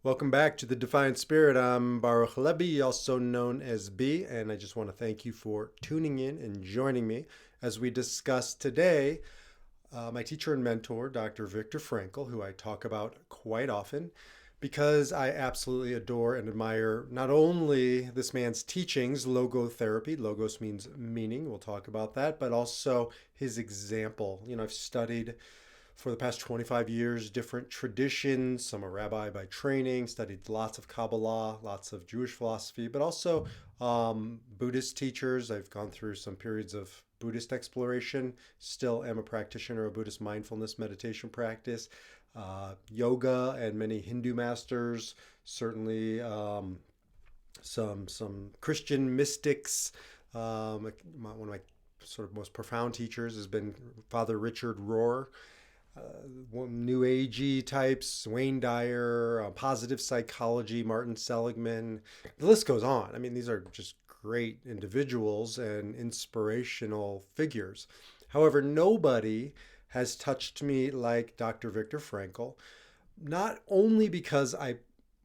Welcome back to the Defiant Spirit. I'm Baruch Lebi, also known as B, and I just want to thank you for tuning in and joining me as we discuss today my teacher and mentor, Dr. Viktor Frankl, who I talk about quite often because I absolutely adore and admire not only this man's teachings, logotherapy, logos means meaning, we'll talk about that, but also his example. I've studied for the past 25 years different traditions. I'm a rabbi by training, studied lots of Kabbalah, lots of Jewish philosophy, but also Buddhist teachers. I've gone through some periods of Buddhist exploration, still am a practitioner of Buddhist mindfulness meditation practice, yoga, and many Hindu masters, certainly some Christian mystics. One of my sort of most profound teachers has been Father Richard Rohr, New Agey types, Wayne Dyer, positive psychology, Martin Seligman. The list goes on. I mean, these are just great individuals and inspirational figures. However, nobody has touched me like Dr. Viktor Frankl, not only because I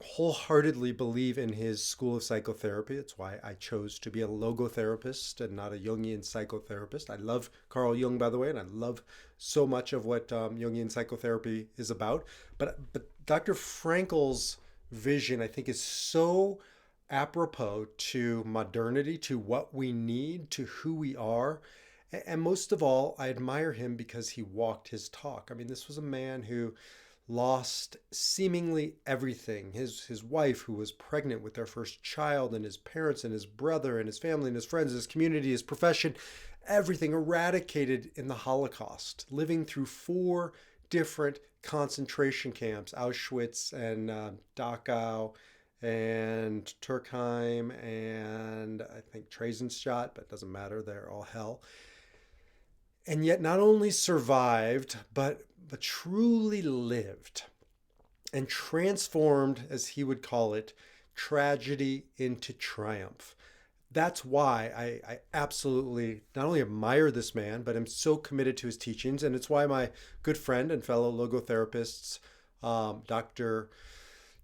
wholeheartedly believe in his school of psychotherapy. It's why I chose to be a logotherapist and not a Jungian psychotherapist. I love Carl Jung, by the way, and I love so much of what Jungian psychotherapy is about. But Dr. Frankl's vision, I think, is so apropos to modernity, to what we need, to who we are. And most of all, I admire him because he walked his talk. I mean, this was a man who lost seemingly everything. His wife, who was pregnant with their first child, and his parents and his brother and his family and his friends, his community, his profession, everything eradicated in the Holocaust, living through 4 different concentration camps, Auschwitz and Dachau and Turkheim and I think Theresienstadt, but it doesn't matter, they're all hell. And yet not only survived, but truly lived and transformed, as he would call it, tragedy into triumph. That's why I absolutely not only admire this man, but am so committed to his teachings. And it's why my good friend and fellow logotherapists, Dr.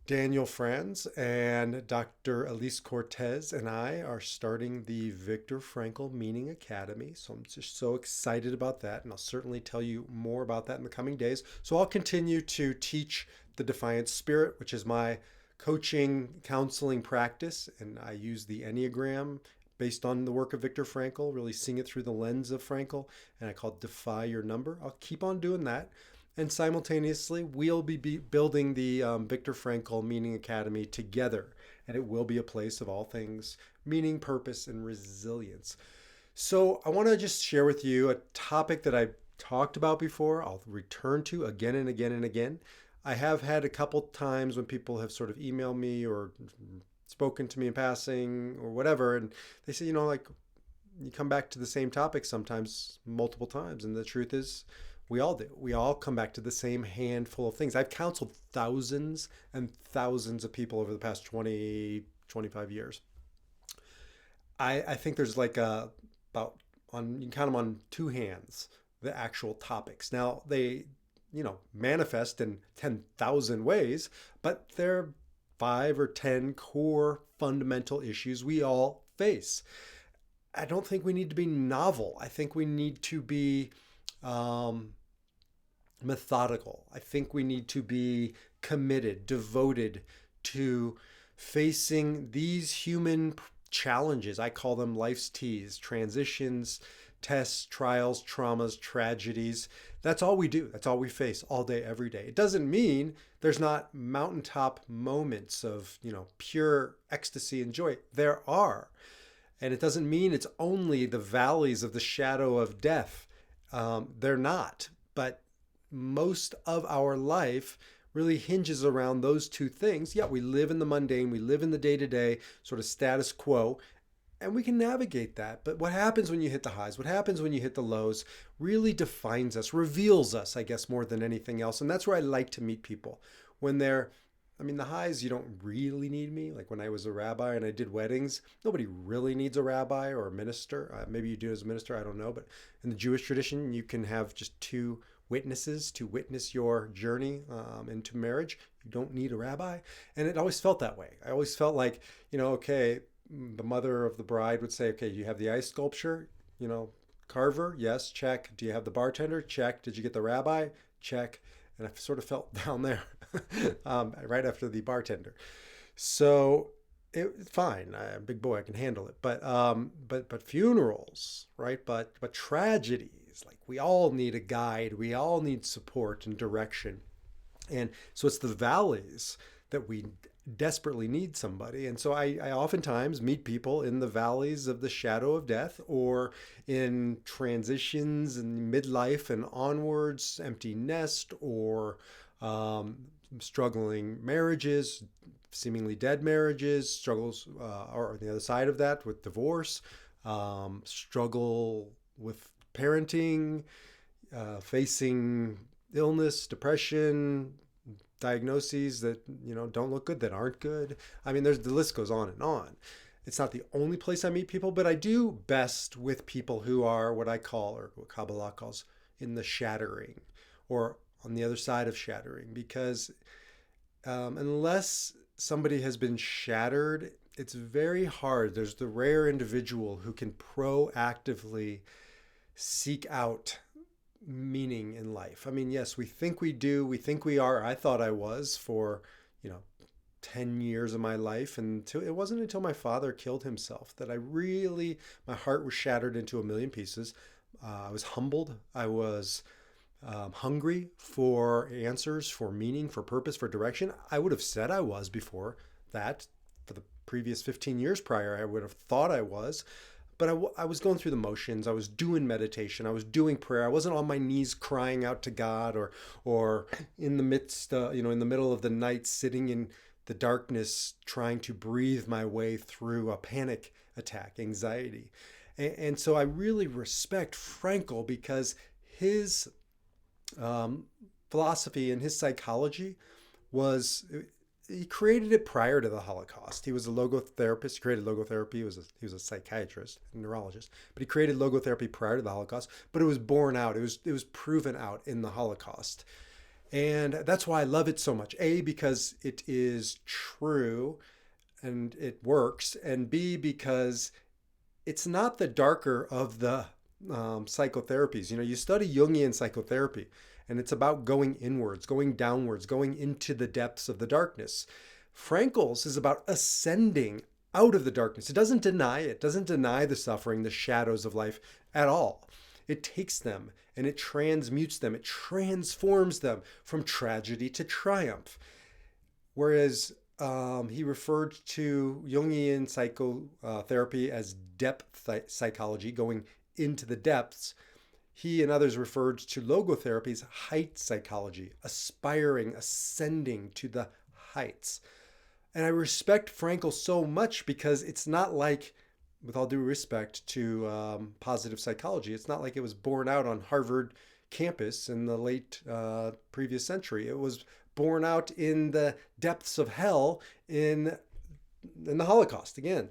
Daniel Franz and Dr. Elise Cortez and I are starting the Viktor Frankl Meaning Academy. So I'm just so excited about that. And I'll certainly tell you more about that in the coming days. So I'll continue to teach the Defiant Spirit, which is my coaching counseling practice. And I use the Enneagram based on the work of Viktor Frankl, really seeing it through the lens of Frankl. And I call it Defy Your Number. I'll keep on doing that. And simultaneously, we'll be building the Viktor Frankl Meaning Academy together. And it will be a place of all things meaning, purpose, and resilience. So I want to just share with you a topic that I've talked about before. I'll return to again and again and again. I have had a couple times when people have sort of emailed me or spoken to me in passing or whatever. And they say, like, you come back to the same topic sometimes multiple times. And the truth is, we all do. We all come back to the same handful of things. I've counseled thousands and thousands of people over the past 20, 25 years. I think there's like you can count them on 2 hands, the actual topics. Now they, manifest in 10,000 ways, but they're 5 or 10 core fundamental issues we all face. I don't think we need to be novel. I think we need to be methodical. I think we need to be committed, devoted to facing these human challenges. I call them life's T's, transitions, tests, trials, traumas, tragedies. That's all we do. That's all we face all day, every day. It doesn't mean there's not mountaintop moments of, pure ecstasy and joy. There are. And it doesn't mean it's only the valleys of the shadow of death. They're not. But most of our life really hinges around those 2 things. Yeah, we live in the mundane, we live in the day-to-day sort of status quo, and we can navigate that. But what happens when you hit the highs, what happens when you hit the lows, really defines us, reveals us, I guess, more than anything else. And that's where I like to meet people. When the highs, you don't really need me. Like when I was a rabbi and I did weddings, nobody really needs a rabbi or a minister. Maybe you do as a minister, I don't know. But in the Jewish tradition, you can have just 2 witnesses to witness your journey into marriage. You don't need a rabbi. And it always felt that way. I always felt like, okay, the mother of the bride would say, okay, you have the ice sculpture, carver, yes, check. Do you have the bartender? Check. Did you get the rabbi? Check. And I sort of felt down there right after the bartender. So fine. I'm a big boy. I can handle it. But funerals, right? But tragedies, like we all need a guide. We all need support and direction. And so it's the valleys that we desperately need somebody. And so I oftentimes meet people in the valleys of the shadow of death, or in transitions and midlife and onwards, empty nest, or struggling marriages, seemingly dead marriages, struggles, or on the other side of that with divorce, struggle with parenting, facing illness, depression, diagnoses that don't look good, that aren't good. I mean, the list goes on and on. It's not the only place I meet people, but I do best with people who are what I call, or what Kabbalah calls, in the shattering, or on the other side of shattering, because unless somebody has been shattered, it's very hard. There's the rare individual who can proactively seek out meaning in life. I mean, yes, we think we do. We think we are. I thought I was for, 10 years of my life. And it wasn't until my father killed himself that my heart was shattered into a million pieces. I was humbled. I was hungry for answers, for meaning, for purpose, for direction. I would have said I was before that. For the previous 15 years prior, I would have thought I was. But I was going through the motions. I was doing meditation. I was doing prayer. I wasn't on my knees crying out to God, or in the midst, in the middle of the night, sitting in the darkness, trying to breathe my way through a panic attack, anxiety. And so I really respect Frankl, because his philosophy and his psychology he created it prior to the Holocaust. He was a logotherapist. He created logotherapy. He was a psychiatrist, a neurologist, but he created logotherapy prior to the Holocaust. But it was borne out. It was proven out in the Holocaust, and that's why I love it so much. A, because it is true, and it works, and B, because it's not the darker of the psychotherapies. You study Jungian psychotherapy, and it's about going inwards, going downwards, going into the depths of the darkness. Frankl's is about ascending out of the darkness. It doesn't deny it, doesn't deny the suffering, the shadows of life at all. It takes them and it transmutes them. It transforms them from tragedy to triumph. Whereas he referred to Jungian psychotherapy as depth psychology, going into the depths. He and others referred to logotherapy as height psychology, aspiring, ascending to the heights. And I respect Frankl so much, because it's not like, with all due respect to positive psychology, it's not like it was born out on Harvard campus in the late previous century. It was born out in the depths of hell in the Holocaust again.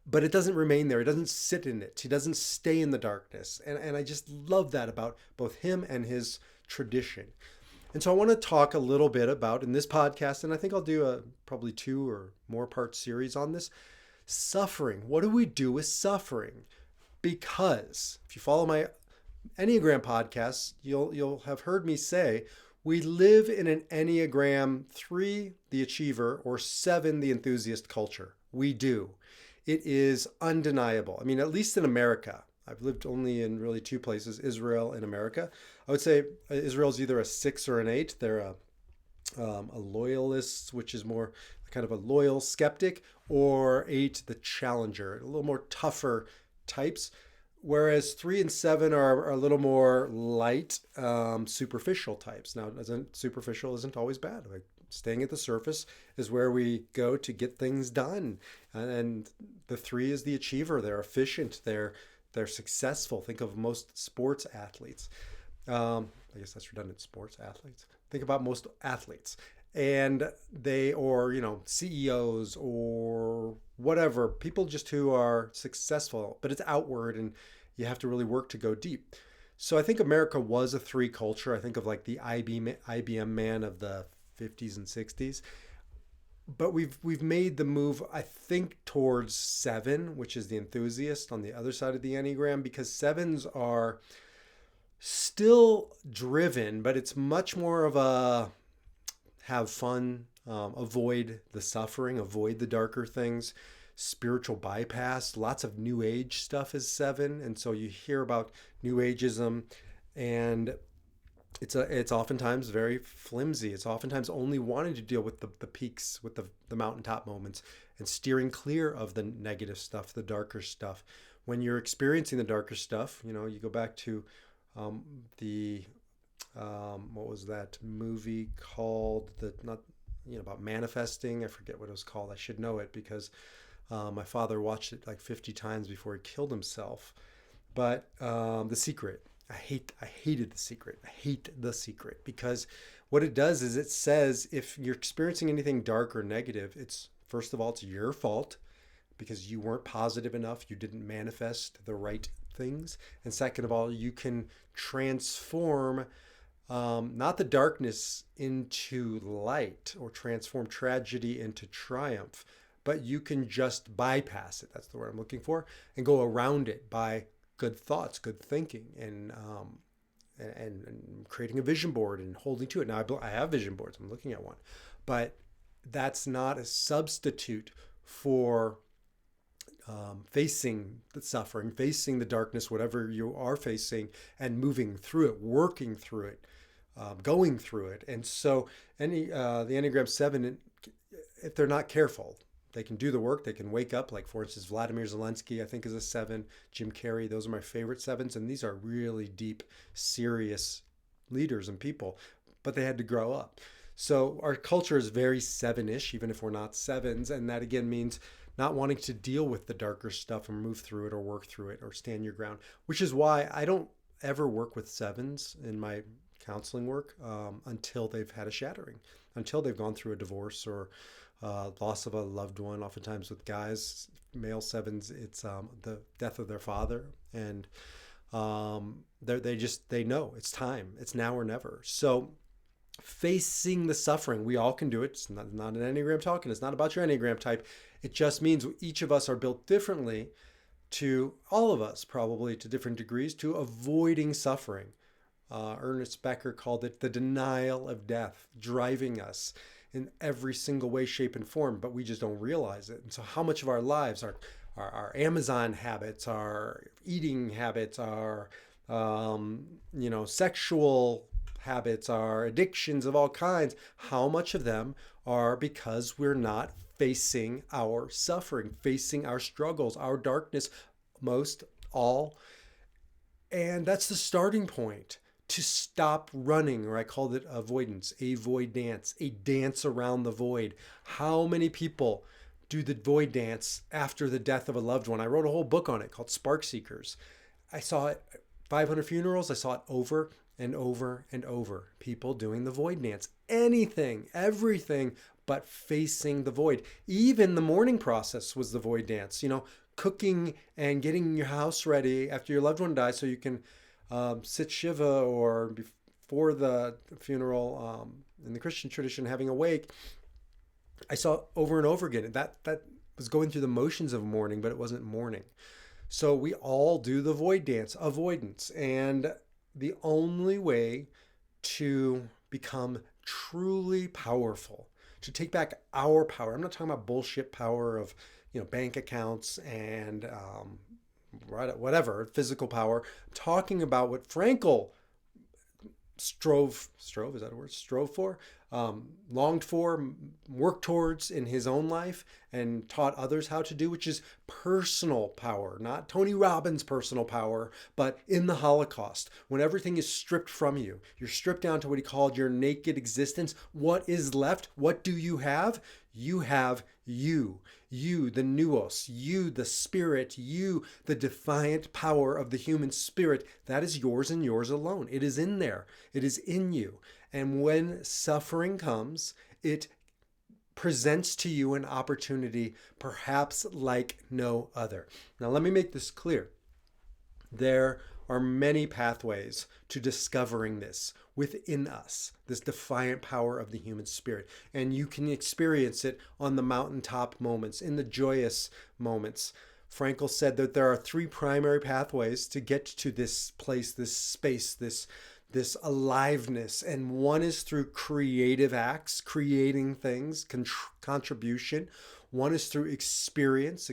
But it doesn't remain there. It doesn't sit in it. He doesn't stay in the darkness. And I just love that about both him and his tradition. And so I want to talk a little bit about, in this podcast, and I think I'll do a probably 2 or more part series on this, suffering. What do we do with suffering? Because if you follow my Enneagram podcasts, you'll have heard me say, we live in an Enneagram 3, the achiever, or 7, the enthusiast culture. We do. It is undeniable. I mean, at least in America. I've lived only in really 2 places, Israel and America. I would say Israel's either a 6 or an 8. They're a loyalist, which is more kind of a loyal skeptic, or 8, the challenger, a little more tougher types. Whereas 3 and 7 are a little more light, superficial types. Now, superficial isn't always bad. Like, staying at the surface is where we go to get things done. And the 3 is the achiever. They're efficient. They're successful. Think of most sports athletes. I guess that's redundant. Sports athletes. Think about most athletes. And or CEOs or whatever, people just who are successful, but it's outward and you have to really work to go deep. So I think America was a three culture. I think of like the IBM man of the 50s and 60s. But we've made the move, I think, towards seven, which is the enthusiast on the other side of the Enneagram, because sevens are still driven, but it's much more of a have fun, avoid the suffering, avoid the darker things, spiritual bypass. Lots of new age stuff is seven, and so you hear about new ageism, and it's oftentimes very flimsy. It's oftentimes only wanting to deal with the peaks, with the mountaintop moments, and steering clear of the negative stuff, the darker stuff. When you're experiencing the darker stuff, you go back to the what was that movie called? The not about manifesting. I forget what it was called. I should know it because my father watched it like 50 times before he killed himself. But The Secret. I hated The Secret. I hate The Secret because what it does is it says if you're experiencing anything dark or negative, it's first of all, it's your fault because you weren't positive enough. You didn't manifest the right things. And second of all, you can transform not the darkness into light or transform tragedy into triumph, but you can just bypass it. That's the word I'm looking for, and go around it by good thoughts, good thinking, and creating a vision board and holding to it. Now I have vision boards. I'm looking at one, but that's not a substitute for facing the suffering, facing the darkness, whatever you are facing, and moving through it, working through it, going through it. And so, the Enneagram 7, if they're not careful, they can do the work. They can wake up. Like, for instance, Vladimir Zelensky, I think, is a 7. Jim Carrey, those are my favorite 7s. And these are really deep, serious leaders and people. But they had to grow up. So our culture is very 7-ish, even if we're not 7s. And that, again, means not wanting to deal with the darker stuff and move through it or work through it or stand your ground, which is why I don't ever work with 7s in my counseling work until they've had a shattering, until they've gone through a divorce or loss of a loved one. Oftentimes with guys, male 7s, it's the death of their father, and they know it's time. It's now or never. So facing the suffering, we all can do it. It's not an Enneagram talk, and it's not about your Enneagram type. It just means each of us are built differently, to all of us probably to different degrees, to avoiding suffering. Ernest Becker called it the denial of death, driving us in every single way, shape, and form, but we just don't realize it. And so how much of our lives, our Amazon habits, our eating habits, our sexual habits, our addictions of all kinds, how much of them are because we're not facing our suffering, facing our struggles, our darkness, most all. And that's the starting point. To stop running, or I called it avoidance, a void dance, a dance around the void. How many people do the void dance after the death of a loved one? I wrote a whole book on it called Spark Seekers. I saw it 500 funerals. I saw it over and over and over. People doing the void dance. Anything, everything but facing the void. Even the mourning process was the void dance. Cooking and getting your house ready after your loved one dies so you can sit Shiva, or before the funeral, in the Christian tradition, having a wake. I saw over and over again. That was going through the motions of mourning, but it wasn't mourning. So we all do the void dance, avoidance. And the only way to become truly powerful, to take back our power, I'm not talking about bullshit power of bank accounts and whatever, physical power. I'm talking about what Frankl strove, is that a word? Strove for, longed for, worked towards in his own life and taught others how to do, which is personal power, not Tony Robbins' personal power, but in the Holocaust, when everything is stripped from you, you're stripped down to what he called your naked existence. What is left? What do you have? You have you, the nous, you, the spirit, you, the defiant power of the human spirit. That is yours and yours alone. It is in there. It is in you. And when suffering comes, it presents to you an opportunity perhaps like no other. Now, let me make this clear. There are many pathways to discovering this within us, this defiant power of the human spirit. And you can experience it on the mountaintop moments, in the joyous moments. Frankl said that there are three primary pathways to get to this place, this space, this aliveness. And one is through creative acts, creating things, contribution. One is through experiencing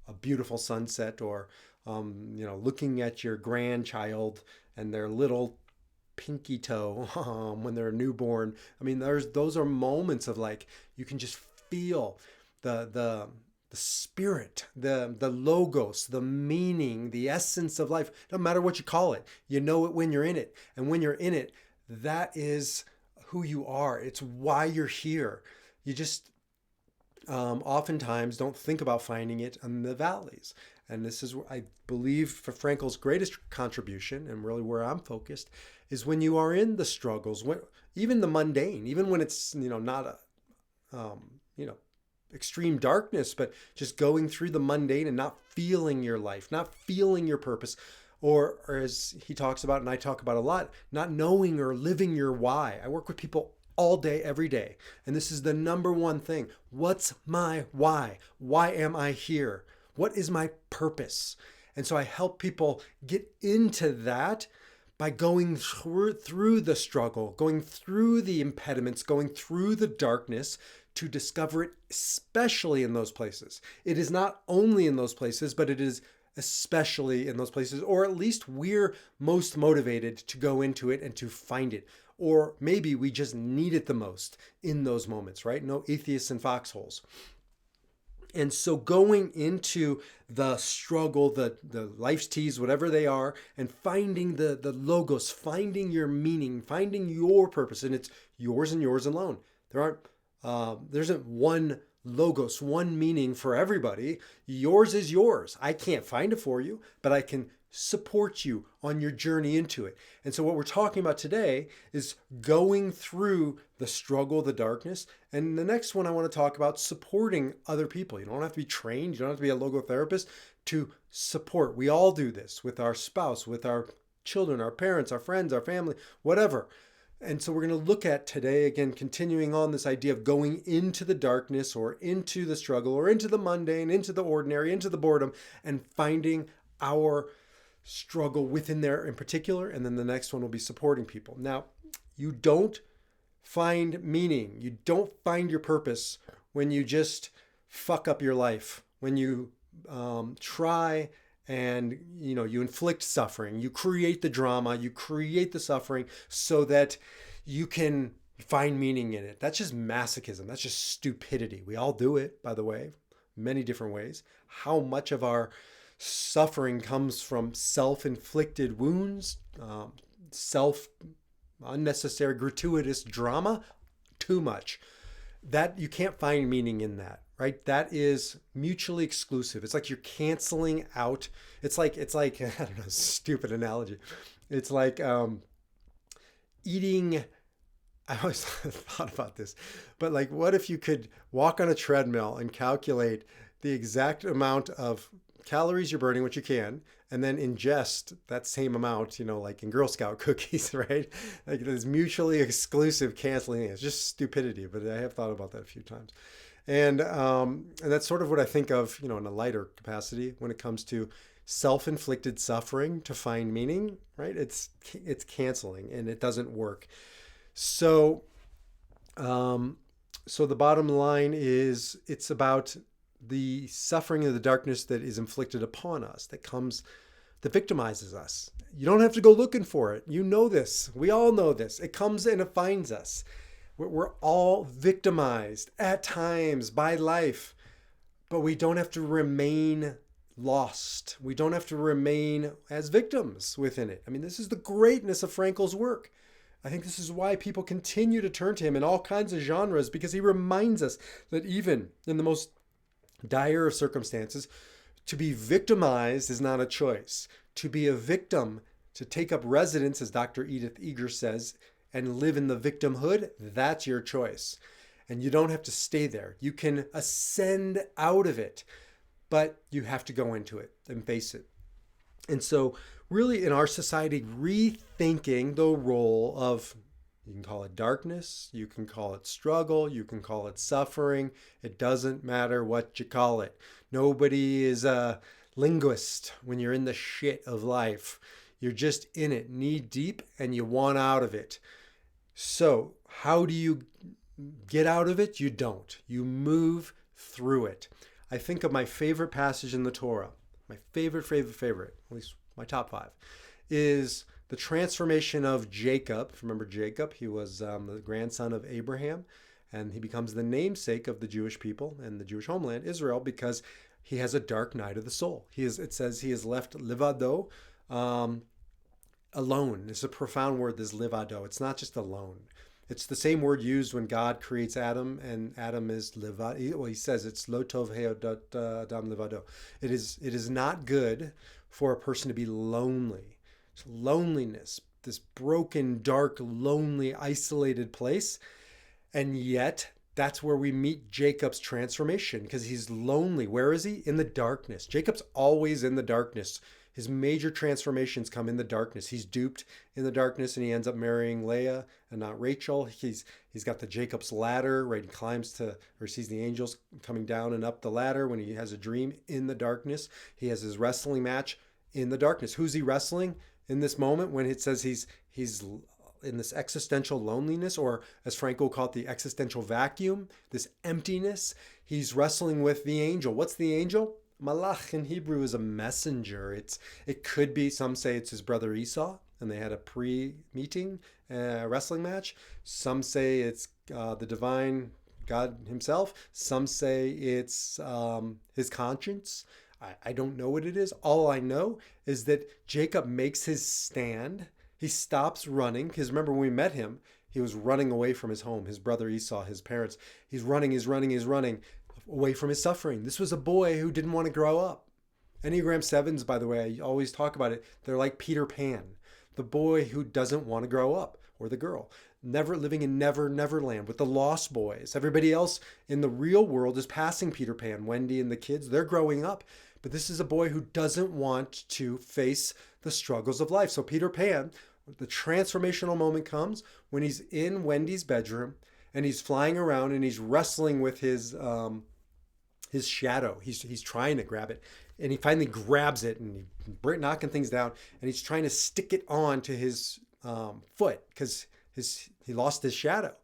a beautiful sunset, or looking at your grandchild and their little pinky toe when they're newborn. I mean, those are moments of like, you can just feel the spirit, the logos, the meaning, the essence of life. No matter what you call it, you know it when you're in it. And when you're in it, that is who you are. It's why you're here. You just oftentimes don't think about finding it in the valleys. And this is, I believe, for Frankl's greatest contribution, and really where I'm focused, is when you are in the struggles, even the mundane, even when it's not a extreme darkness, but just going through the mundane and not feeling your life, not feeling your purpose, or as he talks about, and I talk about a lot, not knowing or living your why. I work with people all day, every day, and this is the number one thing. What's my why? Why am I here? What is my purpose? And so I help people get into that by going through the struggle, going through the impediments, going through the darkness, to discover it, especially in those places. It is not only in those places, but it is especially in those places, or at least we're most motivated to go into it and to find it. Or maybe we just need it the most in those moments, right? No atheists in foxholes. And so going into the struggle, the life's teas, whatever they are, and finding the logos, finding your meaning, finding your purpose, and it's yours and yours alone. There isn't one logos, one meaning for everybody. Yours is yours. I can't find it for you, but I can support you on your journey into it. And so what we're talking about today is going through the struggle, the darkness. And the next one I want to talk about supporting other people. You don't have to be trained. You don't have to be a logotherapist to support. We all do this with our spouse, with our children, our parents, our friends, our family, whatever. And so we're going to look at today, again, continuing on this idea of going into the darkness or into the struggle or into the mundane, into the ordinary, into the boredom, and finding our struggle within there in particular. And then the next one will be supporting people. Now, you don't find meaning. You don't find your purpose when you just fuck up your life, when you try and you inflict suffering, you create the drama, you create the suffering so that you can find meaning in it. That's just masochism. That's just stupidity. We all do it, by the way, many different ways. How much of our suffering comes from self-inflicted wounds, unnecessary, gratuitous drama? Too much. That you can't find meaning in that. Right? That is mutually exclusive. It's like you're canceling out. It's like I don't know, stupid analogy. It's like eating. I always thought about this, but like, what if you could walk on a treadmill and calculate the exact amount of calories you're burning, which you can, and then ingest that same amount, like in Girl Scout cookies, right? Like this mutually exclusive canceling. It's just stupidity, but I have thought about that a few times. And that's sort of what I think of, in a lighter capacity when it comes to self-inflicted suffering to find meaning, right? It's canceling and it doesn't work. So the bottom line is it's about the suffering of the darkness that is inflicted upon us, that victimizes us. You don't have to go looking for it. You know this. We all know this. It comes and it finds us. We're all victimized at times by life, but we don't have to remain lost. We don't have to remain as victims within it. I mean, this is the greatness of Frankl's work. I think this is why people continue to turn to him in all kinds of genres, because he reminds us that even in the most dire of circumstances, to be victimized is not a choice. To be a victim, to take up residence, as Dr. Edith Eger says, and live in the victimhood, that's your choice. And you don't have to stay there. You can ascend out of it, but you have to go into it and face it. And so, really, in our society, rethinking the role of, you can call it darkness, you can call it struggle, you can call it suffering. It doesn't matter what you call it. Nobody is a linguist when you're in the shit of life. You're just in it knee deep and you want out of it. So, how do you get out of it? You don't. You move through it. I think of my favorite passage in the Torah, my favorite, at least my top five, is the transformation of Jacob. Remember Jacob? He was the grandson of Abraham, and he becomes the namesake of the Jewish people and the Jewish homeland, Israel, because he has a dark night of the soul. It says he is left livado, alone. It's a profound word, this livado. It's not just alone. It's the same word used when God creates Adam, and Adam is livado. Well, he says it's lo tov adam livado. It is not good for a person to be lonely. It's loneliness, this broken, dark, lonely, isolated place. And yet, that's where we meet Jacob's transformation, because he's lonely. Where is he? In the darkness. Jacob's always in the darkness. His major transformations come in the darkness. He's duped in the darkness, and he ends up marrying Leah and not Rachel. He's got the Jacob's ladder, right? He climbs to, or sees the angels coming down and up the ladder when he has a dream in the darkness. He has his wrestling match in the darkness. Who's he wrestling in this moment when it says he's in this existential loneliness, or as Frankl called it, the existential vacuum, this emptiness? He's wrestling with the angel. What's the angel? Malach in Hebrew is a messenger. It could be, some say it's his brother Esau, and they had a pre-meeting wrestling match. Some say it's the divine God himself. Some say it's his conscience. I don't know what it is. All I know is that Jacob makes his stand. He stops running, because remember when we met him, he was running away from his home, his brother Esau, his parents. He's running away from his suffering. This was a boy who didn't want to grow up. Enneagram 7s, by the way, I always talk about it. They're like Peter Pan, the boy who doesn't want to grow up, or the girl, never living in Neverland with the lost boys. Everybody else in the real world is passing Peter Pan. Wendy and the kids, they're growing up. But this is a boy who doesn't want to face the struggles of life. So Peter Pan, the transformational moment comes when he's in Wendy's bedroom and he's flying around and he's wrestling with his shadow. He's trying to grab it, and he finally grabs it, and he's knocking things down, and he's trying to stick it on to his foot, because he lost his shadow,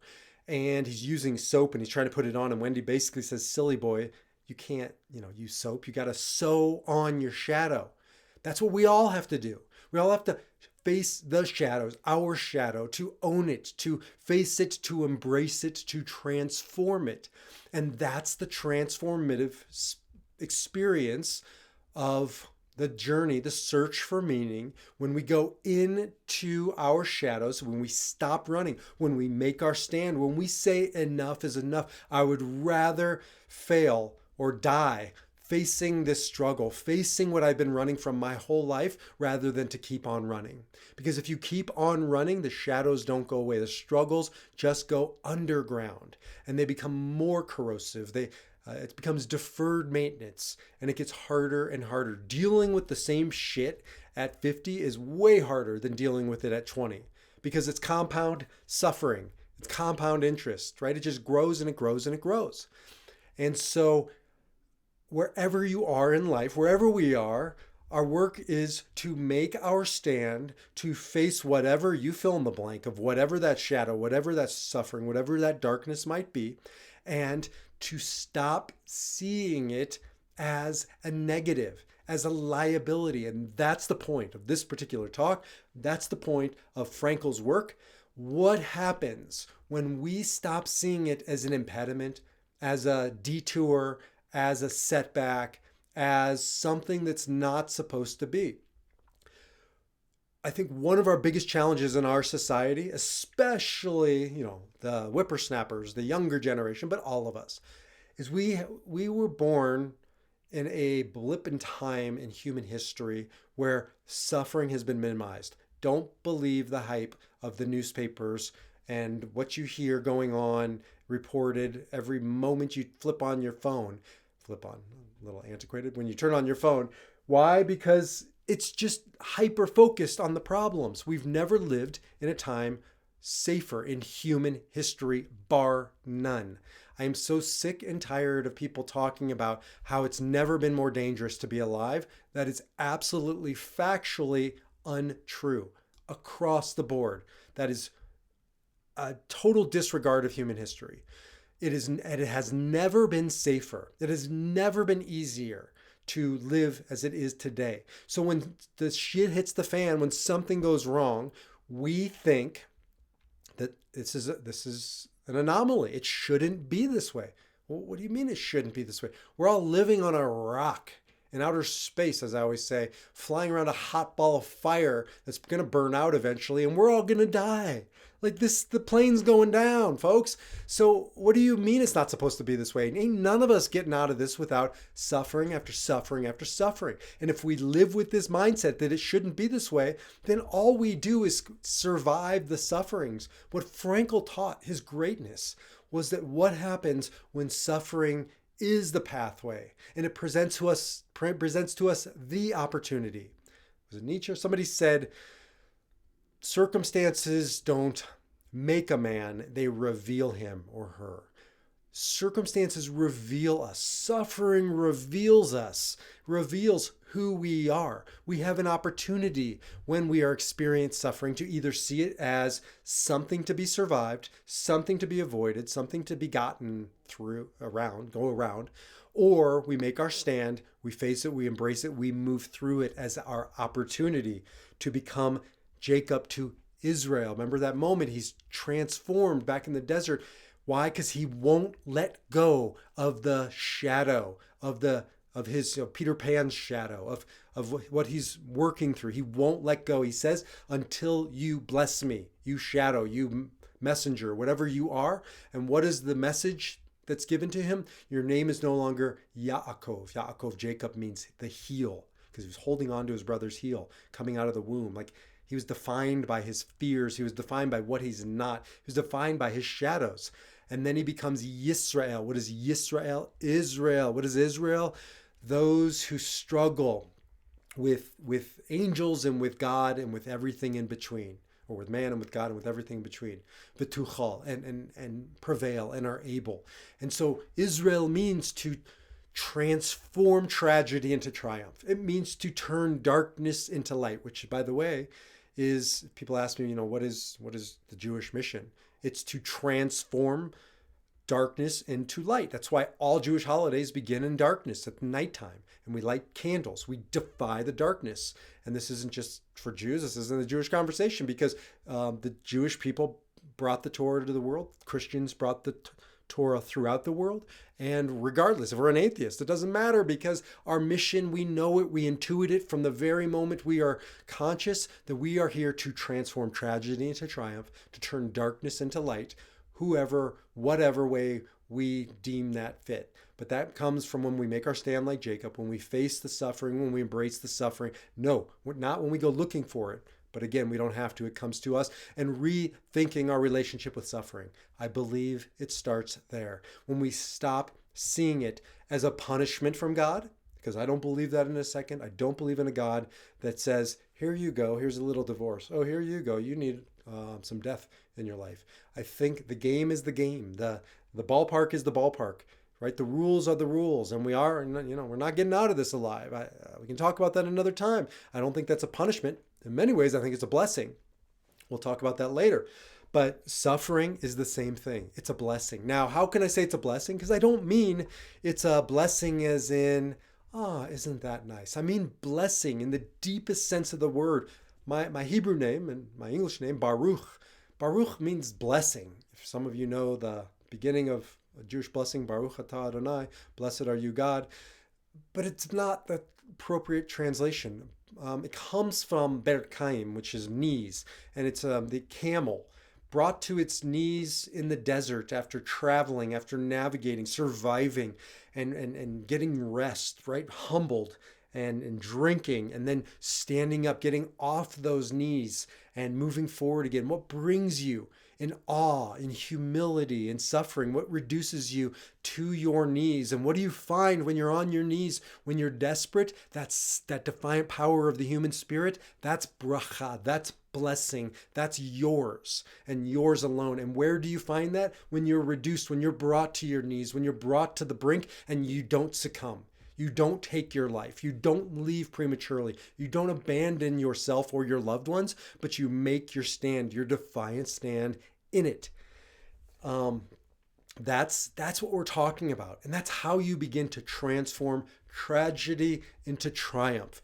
and he's using soap, and he's trying to put it on, and Wendy basically says, "Silly boy, you can't use soap. You got to sew on your shadow." That's what we all have to do. We all have to face the shadows, our shadow, to own it, to face it, to embrace it, to transform it. And that's the transformative experience of the journey, the search for meaning, when we go into our shadows, when we stop running, when we make our stand, when we say enough is enough. I would rather fail or die facing this struggle, facing what I've been running from my whole life, rather than to keep on running. Because if you keep on running, the shadows don't go away. The struggles just go underground, and they become more corrosive. It becomes deferred maintenance, and it gets harder and harder. Dealing with the same shit at 50 is way harder than dealing with it at 20, because it's compound suffering. It's compound interest, right? It just grows and it grows and it grows. And so wherever you are in life, wherever we are, our work is to make our stand, to face whatever you fill in the blank of, whatever that shadow, whatever that suffering, whatever that darkness might be, and to stop seeing it as a negative, as a liability. And that's the point of this particular talk. That's the point of Frankl's work. What happens when we stop seeing it as an impediment, as a detour, as a setback, as something that's not supposed to be? I think one of our biggest challenges in our society, especially, the whippersnappers, the younger generation, but all of us, is we were born in a blip in time in human history where suffering has been minimized. Don't believe the hype of the newspapers and what you hear going on reported every moment you flip on your phone. Flip on, a little antiquated, when you turn on your phone. Why? Because It's just hyper-focused on the problems. We've never lived in a time safer in human history, bar none. I am so sick and tired of people talking about how it's never been more dangerous to be alive. That is absolutely factually untrue across the board. That is a total disregard of human history. It has never been safer. It has never been easier to live as it is today. So when the shit hits the fan, when something goes wrong, we think that this is an anomaly. It shouldn't be this way. Well, what do you mean it shouldn't be this way? We're all living on a rock in outer space, as I always say, flying around a hot ball of fire that's going to burn out eventually, and we're all going to die. Like this, the plane's going down, folks. So what do you mean it's not supposed to be this way? Ain't none of us getting out of this without suffering after suffering after suffering. And if we live with this mindset that it shouldn't be this way, then all we do is survive the sufferings. What Frankl taught, his greatness, was that what happens when suffering is the pathway and it presents to us the opportunity. Was it Nietzsche? Somebody said, circumstances don't make a man, they reveal him or her. Circumstances reveal us. Suffering reveals us, reveals who we are. We have an opportunity when we are experiencing suffering to either see it as something to be survived, something to be avoided, something to be gotten through, go around, or we make our stand, we face it, we embrace it, we move through it as our opportunity to become Jacob to Israel. Remember that moment? He's transformed back in the desert. Why? Because he won't let go of the shadow of his Peter Pan's shadow of what he's working through. He won't let go. He says, until you bless me, you shadow, you messenger, whatever you are. And what is the message that's given to him? Your name is no longer Yaakov. Yaakov, Jacob, means the heel, because he was holding on to his brother's heel coming out of the womb. Like, he was defined by his fears. He was defined by what he's not. He was defined by his shadows. And then he becomes Yisrael. What is Yisrael? Israel. What is Israel? Those who struggle with angels and with God and with everything in between, or with man and with God and with everything in between. Betuchal, and prevail and are able. And so Israel means to transform tragedy into triumph. It means to turn darkness into light, which, by the way, is, people ask me, what is the Jewish mission? It's to transform darkness into light. That's why all Jewish holidays begin in darkness at nighttime, and we light candles. We defy the darkness. And this isn't just for Jews. This isn't a Jewish conversation, because the Jewish people brought the Torah to the world. Christians brought the Torah throughout the world. And regardless, if we're an atheist, it doesn't matter, because our mission, we know it, we intuit it from the very moment we are conscious that we are here to transform tragedy into triumph, to turn darkness into light, whatever way we deem that fit. But that comes from when we make our stand like Jacob, when we face the suffering, when we embrace the suffering. No, not when we go looking for it. But again, we don't have to. It comes to us. And rethinking our relationship with suffering. I believe it starts there. When we stop seeing it as a punishment from God, because I don't believe that in a second. I don't believe in a God that says, here you go, here's a little divorce. Oh, here you go, you need some death in your life. I think the game is the game. The ballpark is the ballpark. Right? The rules are the rules, and we're not getting out of this alive. We can talk about that another time. I don't think that's a punishment. In many ways, I think it's a blessing. We'll talk about that later. But suffering is the same thing. It's a blessing. Now, how can I say it's a blessing? Because I don't mean it's a blessing as in, isn't that nice? I mean blessing in the deepest sense of the word. My Hebrew name and my English name, Baruch. Baruch means blessing. If some of you know the beginning of a Jewish blessing, Baruch atah Adonai, blessed are you, God. But it's not the appropriate translation. It comes from Berkaim, which is knees, and it's the camel brought to its knees in the desert after traveling, after navigating, surviving, and getting rest, right? Humbled and drinking, and then standing up, getting off those knees and moving forward again. What brings you in awe, in humility, in suffering? What reduces you to your knees? And what do you find when you're on your knees, when you're desperate? That's that defiant power of the human spirit. That's bracha. That's blessing. That's yours and yours alone. And where do you find that? When you're reduced, when you're brought to your knees, when you're brought to the brink and you don't succumb. You don't take your life. You don't leave prematurely. You don't abandon yourself or your loved ones, but you make your stand, your defiant stand in it. That's what we're talking about. And that's how you begin to transform tragedy into triumph,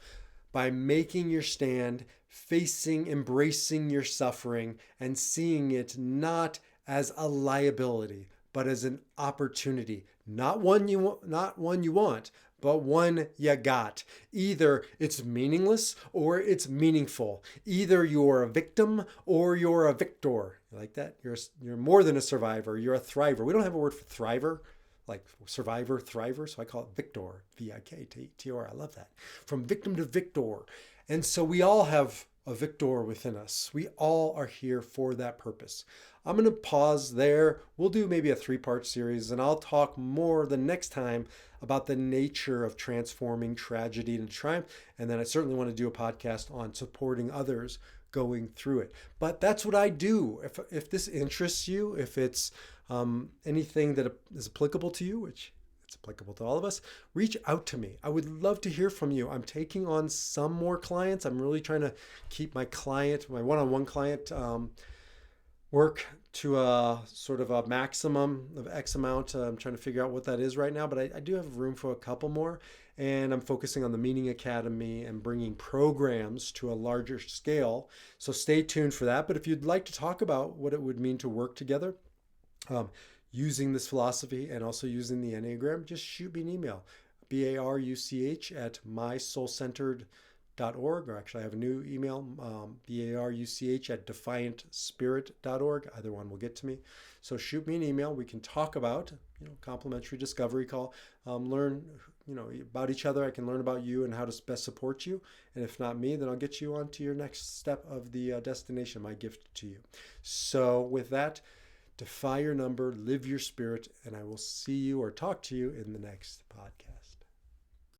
by making your stand, facing, embracing your suffering, and seeing it not as a liability, but as an opportunity. Not one you want, but one you got. Either it's meaningless or it's meaningful. Either you're a victim or you're a victor. You like that? You're more than a survivor. You're a thriver. We don't have a word for thriver, like survivor, thriver. So I call it victor, Viktor. I love that. From victim to victor. And so we all have a victor within us. We all are here for that purpose. I'm going to pause there. We'll do maybe a 3-part series, and I'll talk more the next time about the nature of transforming tragedy into triumph. And then I certainly want to do a podcast on supporting others going through it. But that's what I do. If this interests you, if it's anything that is applicable to you, which it's applicable to all of us, reach out to me. I would love to hear from you. I'm taking on some more clients. I'm really trying to keep my one-on-one client work to a sort of a maximum of X amount. I'm trying to figure out what that is right now, but I do have room for a couple more. And I'm focusing on the Meaning Academy and bringing programs to a larger scale. So stay tuned for that. But if you'd like to talk about what it would mean to work together, using this philosophy and also using the Enneagram, just shoot me an email, baruch@mysoulcentered.org, or actually I have a new email, baruch@defiantspirit.org. Either one will get to me. So shoot me an email. We can talk about, complimentary discovery call, learn, about each other. I can learn about you and how to best support you. And if not me, then I'll get you on to your next step of the destination, my gift to you. So with that, defy your number, live your spirit, and I will see you or talk to you in the next podcast.